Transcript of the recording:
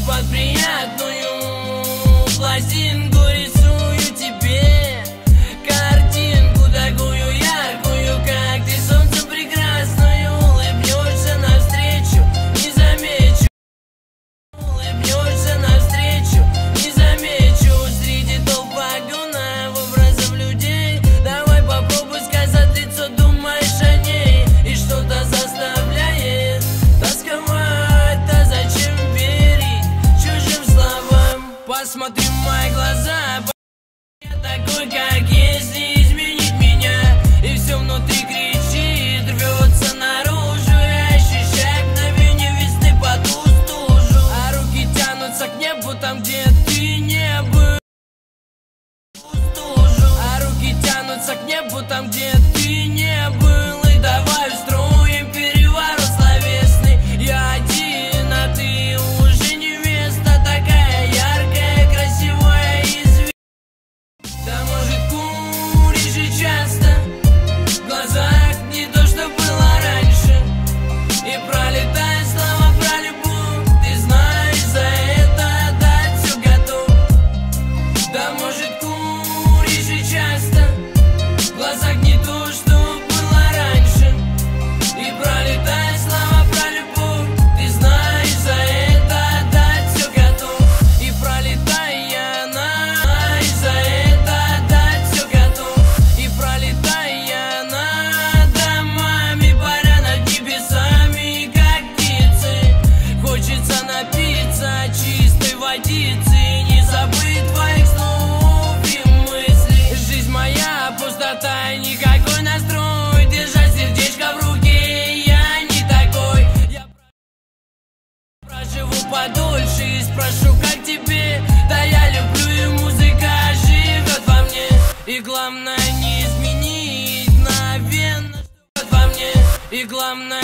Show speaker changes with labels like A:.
A: под приятную пластинку рисую тебе картинку такую яркую, как ты, солнце прекрасную. Улыбнешься навстречу, не замечу. Улыбнешься навстречу, не замечу. Среди толп вагонов образов людей давай попробуй сказать лицо, думаешь о ней, и что-то заставляет тосковать. А зачем верить чужим словам? Посмотри в мои глаза, я такой, как есть, не изменить меня. И все внутри кричит, рвется наружу. Я ощущаю мгновение весны по ту стужу, а руки тянутся к небу там, где ты не был. А руки тянутся к небу там, где ты не был. И давай устроим переворот словесный. Я один, а ты уже невеста, такая яркая, красивая и звезда. Да может куришь и часто, в глазах не то, что было раньше. И пролетает слова про любовь, ты знаешь, за это отдать все готов. Да может куришь и часто, в глазах не то, что было раньше. И пролетает слова про любовь, ты знаешь, за это отдать все готов. И пролетая она, за это отдать все готов. И пролетая над домами, паря над небесами, как птицы, хочется напиться чистой водицы, не забыть твоих слов и мыслей. Жизнь моя пустота и никакой настрой, держать сердечко в руке я не такой. Я проживу подольше и спрошу, как тебе. Да я люблю, и музыка живет во мне. И главное не изменить мгновенно, что живет во мне. И главное